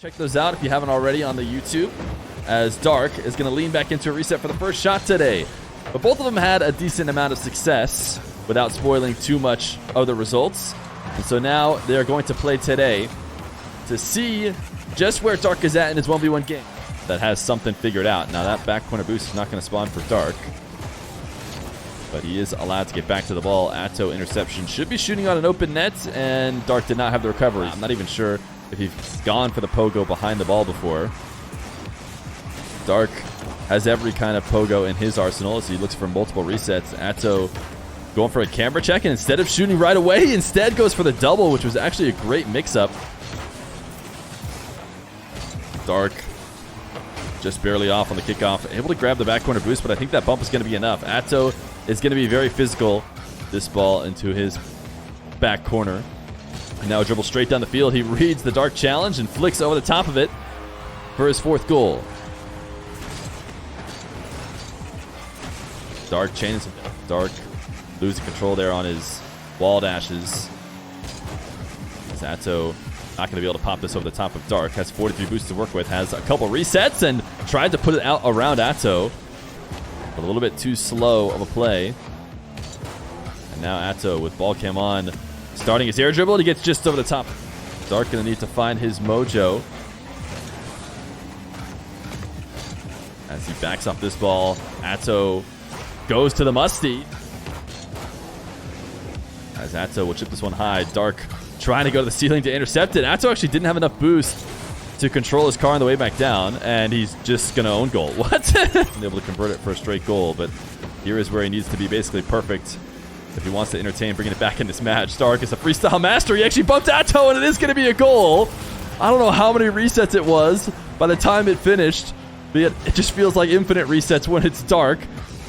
Check those out if you haven't already on the YouTube, as Dark is going to lean back into a reset for the first shot today. But both of them had a decent amount of success without spoiling too much of the results. And so now they're going to play today to see just where Dark is at in his 1v1 game. That has something figured out. Now that back corner boost is not going to spawn for Dark, but he is allowed to get back to the ball. Atto interception should be shooting on an open net, and Dark did not have the recovery. I'm not even sure if he's gone for the pogo behind the ball before. Dark has every kind of pogo in his arsenal as he looks for multiple resets. Atto going for a camera check, and instead of shooting right away, instead goes for the double, which was actually a great mix-up. Dark just barely off on the kickoff, able to grab the back corner boost, but I think that bump is going to be enough. Atto is going to be very physical. This ball into his back corner. And now dribble straight down the field. He reads the Dark challenge and flicks over the top of it for his fourth goal. Dark chains him. Dark losing control there on his wall dashes. Atto not going to be able to pop this over the top of Dark. Has 43 boosts to work with. Has a couple resets and tried to put it out around Atto. But a little bit too slow of a play. And now Atto with ball cam on, starting his air dribble. He gets just over the top. Dark going to need to find his mojo as he backs off this ball. Atto goes to the musty. As Atto will chip this one high. Dark trying to go to the ceiling to intercept it. Atto actually didn't have enough boost to control his car on the way back down, and he's just going to own goal. What? Able to convert it for a straight goal, but here is where he needs to be basically perfect if he wants to entertain bringing it back in this match. Dark is a freestyle master. He actually bumped Atto, and it is going to be a goal. I don't know how many resets it was by the time it finished, but it just feels like infinite resets when it's Dark.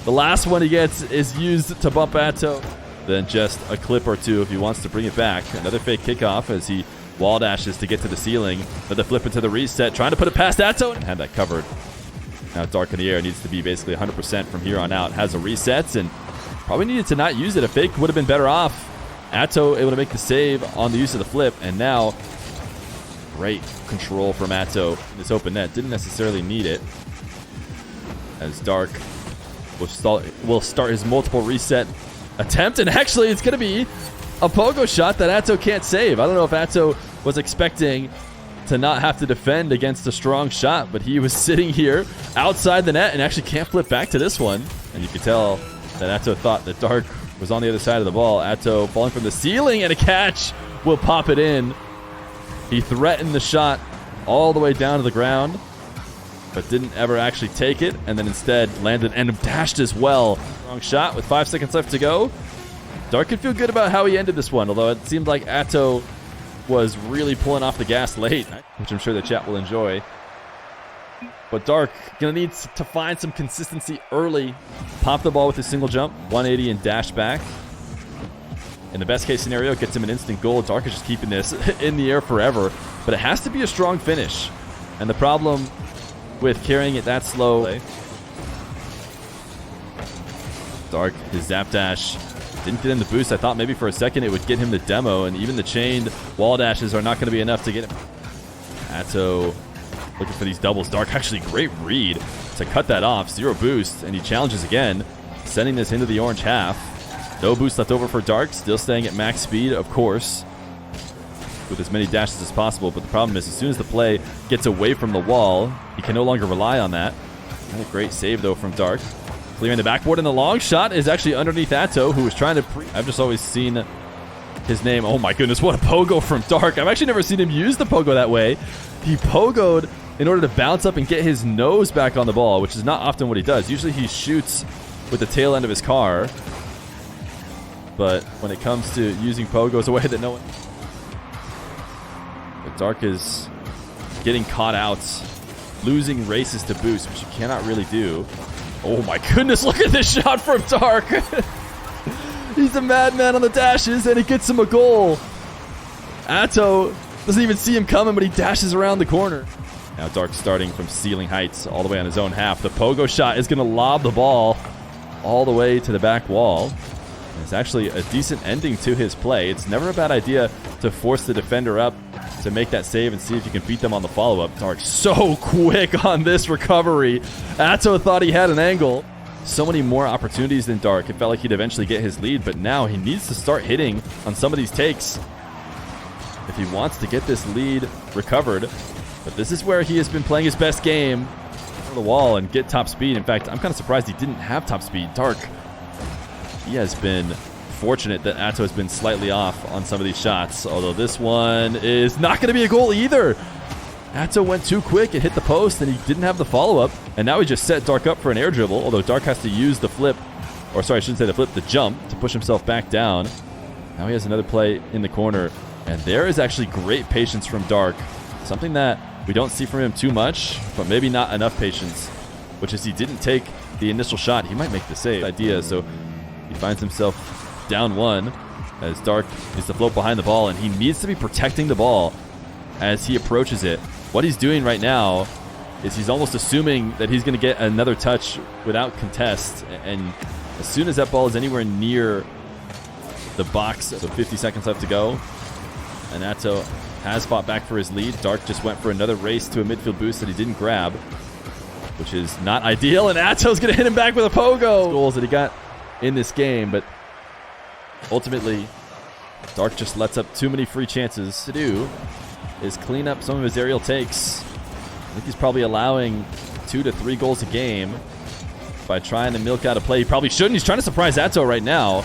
The last one he gets is used to bump Atto. Then just a clip or two if he wants to bring it back. Another fake kickoff as he wall dashes to get to the ceiling. Another flip into the reset, trying to put it past Atto. And had that covered. Now Dark in the air needs to be basically 100% from here on out. Has a reset and probably needed to not use it. A fake would have been better off. Atto able to make the save on the use of the flip. And now, great control from Atto in this open net. Didn't necessarily need it. As Dark will start his multiple reset attempt, and actually it's going to be a pogo shot that Atto can't save. I don't know if Atto was expecting to not have to defend against a strong shot, but he was sitting here outside the net and actually can't flip back to this one. And you can tell that Atto thought that Dark was on the other side of the ball. Atto falling from the ceiling, and a catch will pop it in. He threatened the shot all the way down to the ground, but didn't ever actually take it, and then instead landed and dashed as well. Wrong shot with 5 seconds left to go. Dark could feel good about how he ended this one, although it seemed like Atto was really pulling off the gas late, which I'm sure the chat will enjoy. But Dark gonna need to find some consistency early. Pop the ball with a single jump, 180 and dash back. In the best case scenario, gets him an instant goal. Dark is just keeping this in the air forever, but it has to be a strong finish. And the problem with carrying it that slow, Dark, his zap dash didn't get him the boost. I thought maybe for a second it would get him the demo, and even the chained wall dashes are not going to be enough to get him. Atto looking for these doubles. Dark actually great read to cut that off. Zero boost, and he challenges again, sending this into the orange half. No boost left over for Dark, still staying at max speed, of course, with as many dashes as possible. But the problem is, as soon as the play gets away from the wall, he can no longer rely on that. And a great save, though, from Dark. Clearing the backboard, and the long shot is actually underneath Atto, who was trying to I've just always seen his name. Oh my goodness, what a pogo from Dark. I've actually never seen him use the pogo that way. He pogoed in order to bounce up and get his nose back on the ball, which is not often what he does. Usually he shoots with the tail end of his car. But when it comes to using pogos a way that no one... But Dark is getting caught out, losing races to boost, which you cannot really do. Oh my goodness, look at this shot from Dark. He's a madman on the dashes, and it gets him a goal. Atto doesn't even see him coming, but he dashes around the corner. Now Dark starting from ceiling heights all the way on his own half. The pogo shot is going to lob the ball all the way to the back wall. It's actually a decent ending to his play. It's never a bad idea to force the defender up to make that save and see if you can beat them on the follow-up. Dark so quick on this recovery. Atto thought he had an angle. So many more opportunities than Dark. It felt like he'd eventually get his lead, but now he needs to start hitting on some of these takes if he wants to get this lead recovered. But this is where he has been playing his best game for the wall and get top speed. In fact, I'm kind of surprised he didn't have top speed. Dark, he has been fortunate that Atto has been slightly off on some of these shots, although this one is not going to be a goal either. Atto went too quick and hit the post, and he didn't have the follow-up, and now he just set Dark up for an air dribble, although Dark has to use the flip, or sorry, I shouldn't say the flip, the jump to push himself back down. Now he has another play in the corner, and there is actually great patience from Dark, something that we don't see from him too much, but maybe not enough patience, which is he didn't take the initial shot. He might make the save idea, so he finds himself down one as Dark is to float behind the ball, and he needs to be protecting the ball as he approaches it. What he's doing right now is he's almost assuming that he's going to get another touch without contest, and as soon as that ball is anywhere near the box, so 50 seconds left to go, and Atto has fought back for his lead. Dark just went for another race to a midfield boost that he didn't grab, which is not ideal, and Atto's going to hit him back with a pogo. Goals that he got in this game, but ultimately Dark just lets up too many free chances. To do is clean up some of his aerial takes. I think he's probably allowing 2 to 3 goals a game by trying to milk out a play he probably shouldn't. He's trying to surprise Atto right now,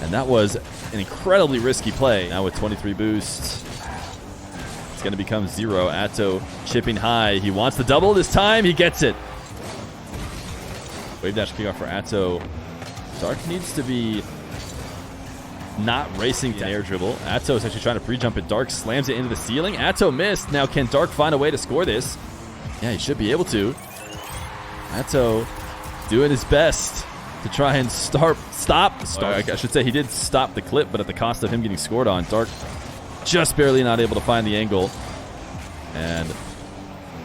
and that was an incredibly risky play. Now with 23 boosts, it's going to become 0. Atto chipping high. He wants the double this time. He gets it. Wave dash kickoff for Atto. Dark needs to be not racing to air dribble. Atto is actually trying to pre-jump it. Dark slams it into the ceiling. Atto missed. Now can Dark find a way to score this? Yeah, he should be able to. Atto doing his best to try and stop. I should say he did stop the clip, but at the cost of him getting scored on. Dark just barely not able to find the angle. And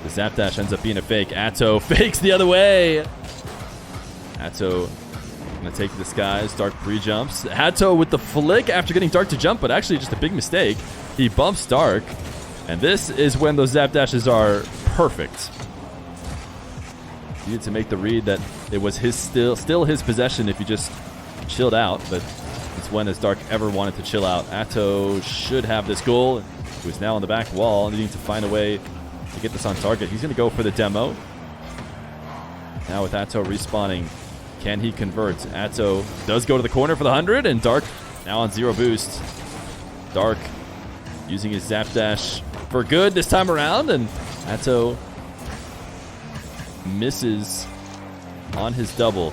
the zap dash ends up being a fake. Atto fakes the other way. Atto going to take the skies. Dark pre-jumps. Atto with the flick after getting Dark to jump, but actually just a big mistake. He bumps Dark, and this is when those zap dashes are perfect. He needed to make the read that it was his still his possession if he just chilled out, but it's when as Dark ever wanted to chill out. Atto should have this goal. He was now on the back wall, needing to find a way to get this on target. He's going to go for the demo. Now with Atto respawning, can he convert? Atto does go to the corner for the 100, and Dark now on 0 boost. Dark using his zap dash for good this time around, and Atto misses on his double.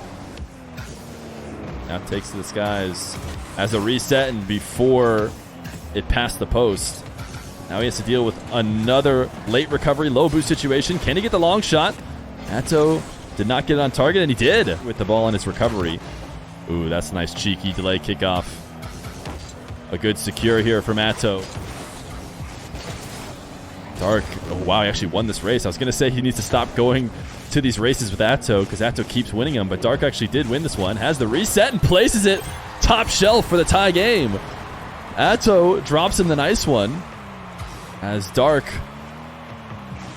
Now takes to the skies as a reset, and before it passed the post. Now he has to deal with another late recovery, low boost situation. Can he get the long shot? Atto did not get it on target, and he did with the ball in its recovery. Ooh, that's a nice cheeky delay kickoff. A good secure here from Atto. Dark, oh wow, he actually won this race. I was going to say he needs to stop going to these races with Atto because Atto keeps winning them, but Dark actually did win this one. Has the reset and places it top shelf for the tie game. Atto drops him the nice one as Dark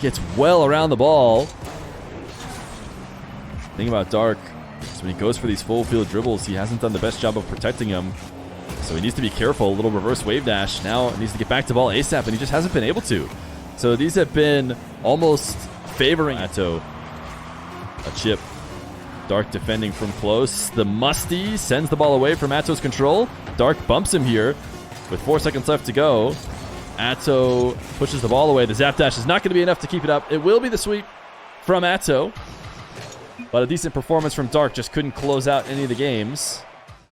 gets well around the ball. The thing about Dark is when he goes for these full field dribbles, he hasn't done the best job of protecting him. So he needs to be careful. A little reverse wave dash. Now he needs to get back to ball ASAP, and he just hasn't been able to. So these have been almost favoring Atto. A chip. Dark defending from close. The musty sends the ball away from Atto's control. Dark bumps him here with 4 seconds left to go. Atto pushes the ball away. The zap dash is not going to be enough to keep it up. It will be the sweep from Atto. But a decent performance from Dark, just couldn't close out any of the games.